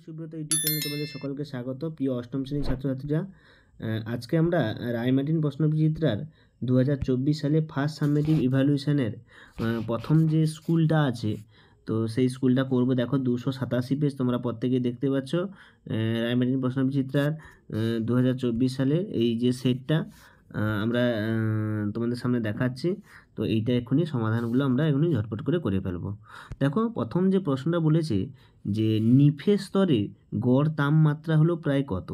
Subrata YouTube চ্যানেলে তোমাদের সকলকে স্বাগত। প্রিয় অষ্টম শ্রেণীর ছাত্রছাত্রীরা, আজকে আমরা রায়মার্টিন প্রশ্নবিচিত্রার 2024 সালে ফার্স্ট সাবমিটিভ ইভ্যালুয়েশনের প্রথম যে স্কুলটা আছে, তো সেই স্কুলটা করবো। দেখো 287 পেজ তোমরা প্রত্যেকেই দেখতে পাচ্ছ। রায়মার্টিন প্রশ্নবিচিত্রার 2024 সালের এই যে সেটটা আমরা তোমাদের সামনে দেখাচ্ছি। তো এইটা এক্ষুনি সমাধানগুলো আমরা এখনই ঝটপট করে ফেলবো। দেখো প্রথম যে প্রশ্নটা বলেছে যে নিফে স্তরে গড় তাপমাত্রা হলো প্রায় কত।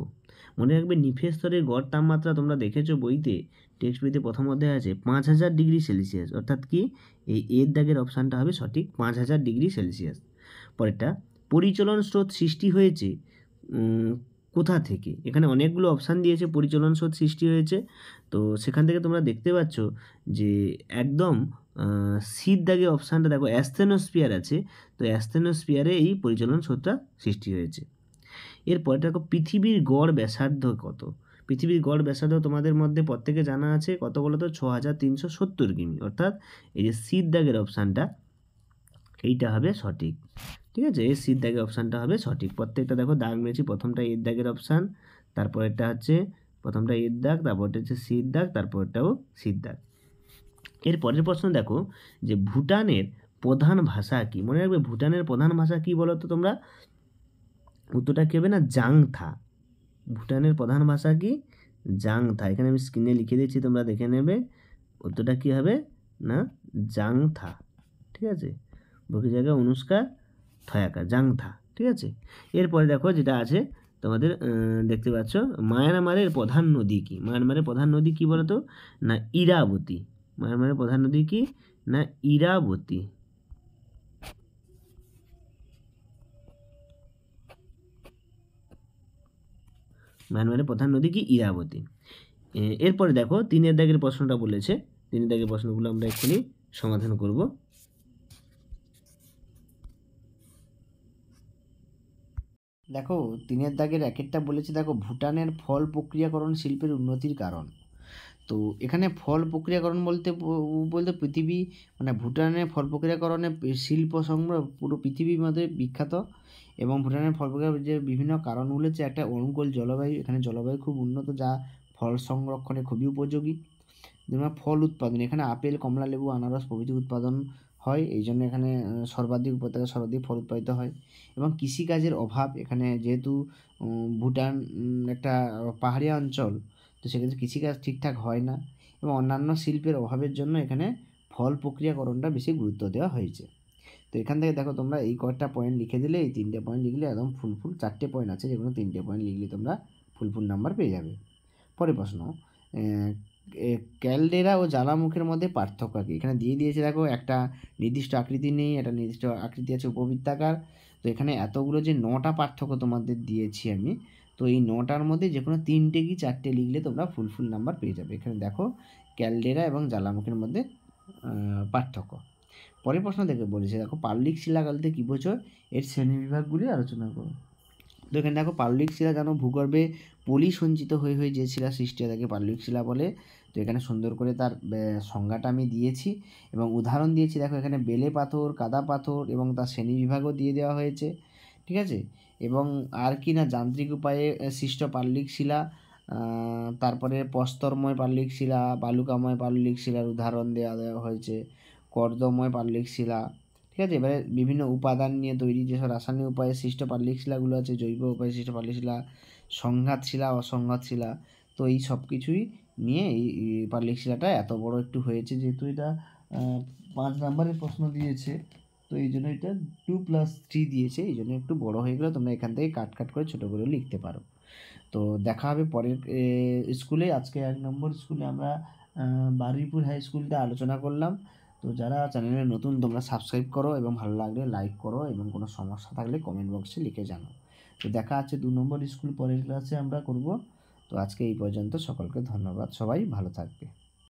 মনে রাখবে নিফে স্তরের গড় তাপমাত্রা তোমরা দেখেছো বইতে, টেক্সট বইতে প্রথম অধ্যায় আছে 5000 ডিগ্রি সেলসিয়াস, অর্থাৎ কি এই এর দাগের অপশানটা হবে সঠিক, 5000 ডিগ্রি সেলসিয়াস। পরেরটা, পরিচলন স্রোত সৃষ্টি হয়েছে কোথা থেকে। এখানে অনেকগুলো অপশান দিয়েছে পরিচলন স্রোত সৃষ্টি হয়েছে, তো সেখান থেকে তোমরা দেখতে পাচ্ছ যে একদম সির দাগে অপশানটা দেখো অ্যাস্থেনোস্ফিয়ার আছে, তো অ্যাস্থেনোস্ফিয়ারে এই পরিচলন স্রোতটা সৃষ্টি হয়েছে। এরপরে দেখো পৃথিবীর গড় ব্যাসার্ধ কত। পৃথিবীর গড় ব্যাসার্ধ তোমাদের মধ্যে প্রত্যেকে জানা আছে, কত বলো তো, 6370 কিমি, অর্থাৎ এই যে সির দাগের অপশানটা এইটা হবে সঠিক। ঠিক আছে, এই সির দাগের অপশানটা হবে সঠিক। প্রত্যেকটা দেখো দাগ মেরেছি, প্রথমটা এর দাগের অপশান, তারপরেরটা হচ্ছে প্রথমটা এর দাগ, তারপরটা হচ্ছে সির দাগ, তারপরটাও সির দাগ। এর পরের প্রশ্ন দেখো যে ভুটানের প্রধান ভাষা কি। মনে রাখবে ভুটানের প্রধান ভাষা কি বলো তো তোমরা, উত্তরটা কী হবে না, জাংথা। ভুটানের প্রধান ভাষা কি, জাংথা। এখানে আমি স্ক্রিনে লিখে দিচ্ছি, তোমরা দেখে নেবে। উত্তরটা কী হবে না, জাংথা। ঠিক আছে, বাকি জায়গায় অনুষ্কা থয়াকা, জাংথা। ঠিক আছে, এরপরে দেখো যেটা আছে তোমাদের দেখতে পাচ্ছ, মায়ানমারের প্রধান নদী কি। মায়ানমারের প্রধান নদী কি বলো তো, না ইরাবতী। মায়ানমারের প্রধান নদী কি, না ইরাবতী। মায়ানমারের প্রধান নদী কি, ইরাবতী। এরপরে দেখো 3 দাগের প্রশ্নটা বলেছে, 3 দাগের প্রশ্নগুলো আমরা এক্ষুনি সমাধান করব। দেখো 3 দাগের একেরটা বলেছে, দেখো ভুটানের ফল প্রক্রিয়াকরণ শিল্পের উন্নতির কারণ। তো এখানে ফল প্রক্রিয়াকরণ বলতে পৃথিবী মানে ভুটানের ফল প্রক্রিয়াকরণে শিল্প সংগ্রহ পুরো পৃথিবীর মধ্যে বিখ্যাত। এবং ভুটানের ফল প্রক্রিয়া যে বিভিন্ন কারণগুলো হচ্ছে, একটা অনুকূল জলবায়ু, এখানে জলবায়ু খুব উন্নত যা ফল সংরক্ষণে খুবই উপযোগী। যেমন ফল উৎপাদন, এখানে আপেল, কমলা, লেবু, আনারস প্রভৃতি উৎপাদন হয়, এই জন্য এখানে উপত্যকায় সর্বাধিক ফল উৎপাদিত হয়। এবং কৃষিকাজের অভাব, এখানে যেহেতু ভুটান একটা পাহাড়ি অঞ্চল, তো সেক্ষেত্রে কৃষিকাজ ঠিকঠাক হয় না। এবং অন্যান্য শিল্পের অভাবের জন্য এখানে ফল প্রক্রিয়াকরণটা বেশি গুরুত্ব দেওয়া হয়েছে। তো এখান থেকে দেখো তোমরা এই কয়েকটা পয়েন্ট লিখে দিলে, এই 3টে পয়েন্ট লিখলে একদম ফুল 4টে পয়েন্ট আছে, যে কোনো 3টে পয়েন্ট লিখলে তোমরা ফুল নাম্বার পেয়ে যাবে। পরের প্রশ্ন, ক্যালডেরা ও জ্বালামুখের মধ্যে পার্থক্য কী। এখানে দিয়ে দিয়েছে দেখো একটা নির্দিষ্ট আকৃতি নেই, একটা নির্দিষ্ট আকৃতি আছে উপবৃত্তাকার। তো এখানে এতগুলো যে 9টা পার্থক্য তোমাদের দিয়েছি আমি, তো এই 9টার মধ্যে যে কোনো 3টে কি 4টে লিখলে তোমরা ফুল নাম্বার পেয়ে যাবে। এখানে দেখো ক্যালডেরা এবং জ্বালামুখের মধ্যে পার্থক্য। পরের প্রশ্ন দেখে বলেছে, দেখো পাললিক শিলাকালতে কী বোঝো, এর শ্রেণীবিভাগগুলি আলোচনা করো। তো এখানে দেখো পাললিক শিলা জানো ভূগর্ভে পলি সঞ্চিত হয়ে যে শিলা সৃষ্টি হয় তাকে পাললিক শিলা বলে। তো এখানে সুন্দর করে তার সংজ্ঞাটা আমি দিয়েছি এবং উদাহরণ দিয়েছি। দেখো এখানে বেলে পাথর, কাদা পাথর এবং তার শ্রেণীবিভাগও দিয়ে দেওয়া হয়েছে। ঠিক আছে, এবং আর কি না, যান্ত্রিক উপায়ে সৃষ্ট পাললিক শিলা, তারপরে প্রস্তরময় পাললিক শিলা, বালুকাময় পাললিক শিলার উদাহরণ দেওয়া হয়েছে, কর্দময় পাললিক শিলা। ঠিক আছে, এবারে বিভিন্ন উপাদান নিয়ে তৈরি যেসব রাসায়নিক উপায়ে সৃষ্ট পাললিক শিলাগুলো আছে, জৈব উপায়ে সৃষ্ট পাললিক শিলা, সংঘাত শিলা, অসংঘাত শিলা। তো এই সব কিছুই নিয়ে এই পাললিক শিলাটা এত বড় একটু হয়েছে, যেহেতু এটা 5 নাম্বারের প্রশ্ন দিয়েছে, তো এই জন্য এটা 2+3 দিয়েছে, এই জন্য একটু বড় হয়ে গেলে তোমরা এখান থেকে কাট করে ছোটো করে লিখতে পারো। তো দেখা হবে পরের স্কুলে। আজকে 1 নম্বর স্কুলে আমরা বারুইপুর হাই স্কুলটা আলোচনা করলাম। তো যারা চ্যানেলে নতুন তোমরা সাবস্ক্রাইব করো এবং ভালো লাগলে লাইক করো, এবং কোনো সমস্যা থাকলে কমেন্ট বক্সে লিখে জানাও। তো দেখা আছে 2 নম্বর স্কুল পরের ক্লাসে আমরা করব। তো আজকে এই পর্যন্ত, সকলকে ধন্যবাদ, সবাই ভালো থাকবে।